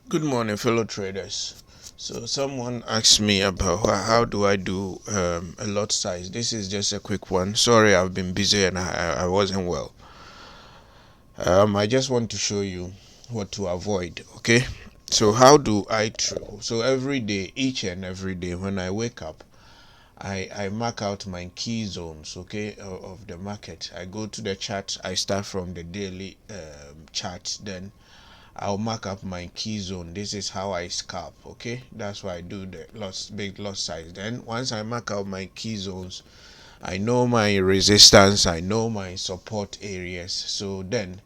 Good morning, fellow traders. So someone asked me about how do I do a lot size. This is just a quick one. Sorry, I've been busy and I wasn't well. I just want to show you what to avoid. Okay. So how do I trade? So every day, each and every day, when I wake up, I mark out my key zones. Okay, of the market. I go to the chart. I start from the daily chart, then I'll mark up my key zone. This is how I scalp. Okay, that's why I do the big lot size. Then once I mark out my key zones, I know my resistance, I know my support areas. So then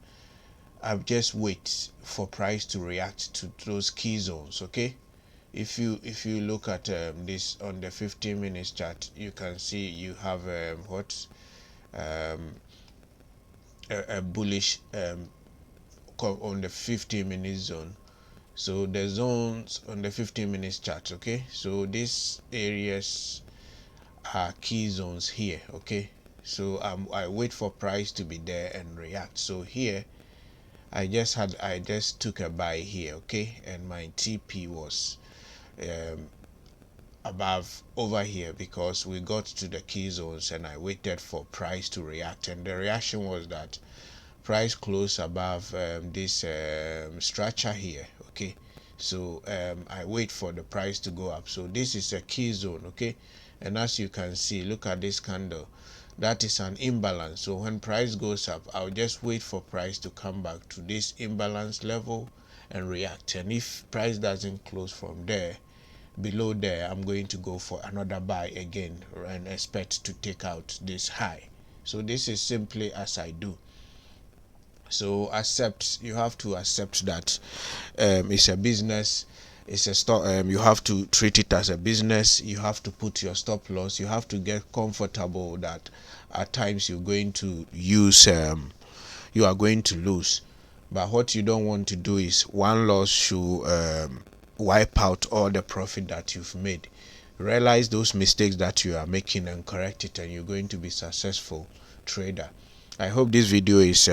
I just wait for price to react to those key zones. Okay, if you look at this on the 15 minutes chart, you can see you have um, a bullish on the 15 minute zone. So the zones on the 15 minutes chart. Okay, so these areas are key zones here. Okay, so I wait for price to be there and react. So here I just took a buy here. Okay, and my TP was um, above over here because we got to the key zones and I waited for price to react, and the reaction was that price close above this structure here. Okay, so I wait for the price to go up. So this is a key zone. Okay, and as you can see, look at this candle, that is an imbalance. So when price goes up, I'll just wait for price to come back to this imbalance level and react. And if price doesn't close from there, below there, I'm going to go for another buy again and expect to take out this high. So this is simply as I do. So you have to accept that it's a business, it's a stock. You have to treat it as a business. You have to put your stop loss. You have to get comfortable that at times you're going to you are going to lose. But what you don't want to do is one loss should wipe out all the profit that you've made. Realize those mistakes that you are making and correct it, and you're going to be successful trader. I hope this video is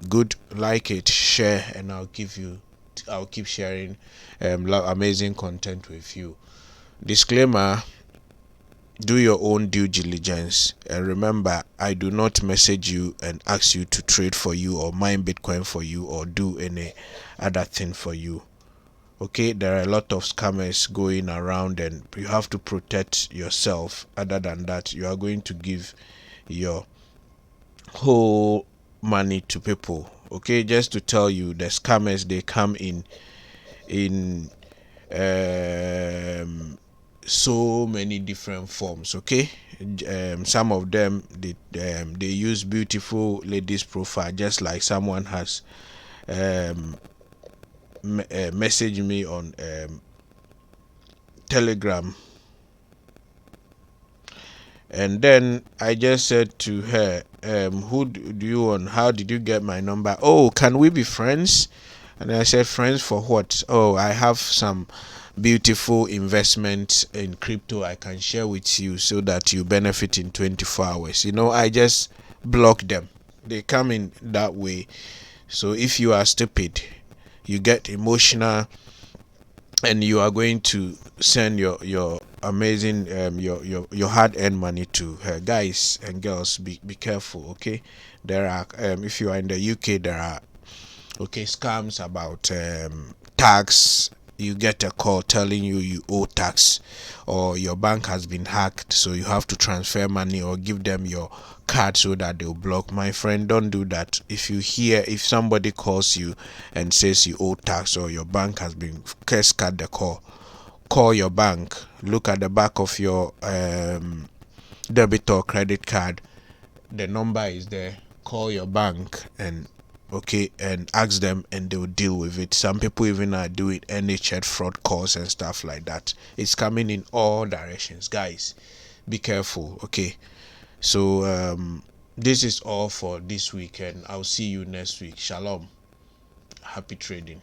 good. Like it, share, and I'll keep sharing amazing content with you. Disclaimer: do your own due diligence, and remember, I do not message you and ask you to trade for you or mine Bitcoin for you or do any other thing for you. Okay, there are a lot of scammers going around and you have to protect yourself. Other than that, you are going to give your whole money to people. Okay, just to tell you, the scammers, they come in so many different forms. Okay, some of them they use beautiful ladies profile, just like someone has messaged me on Telegram. And then I just said to her, who do you want? How did you get my number? Oh, can we be friends? And I said, friends for what? Oh, I have some beautiful investments in crypto I can share with you so that you benefit in 24 hours. I just block them. They come in that way. So if you are stupid, you get emotional, and you are going to send your amazing your hard-earned money to her. Guys and girls, be careful. Okay, there are if you are in the UK, there are scams about tax. You get a call telling you owe tax, or your bank has been hacked, so you have to transfer money or give them your card so that they'll block. My friend, don't do that. If somebody calls you and says you owe tax or your bank has been first cut the call your bank. Look at the back of your debit or credit card, the number is there. Call your bank and ask them, and they'll deal with it. Some people even are doing NHS fraud calls and stuff like that. It's coming in all directions. Guys, be careful. Okay, so this is all for this week, and I'll see you next week. Shalom, happy trading.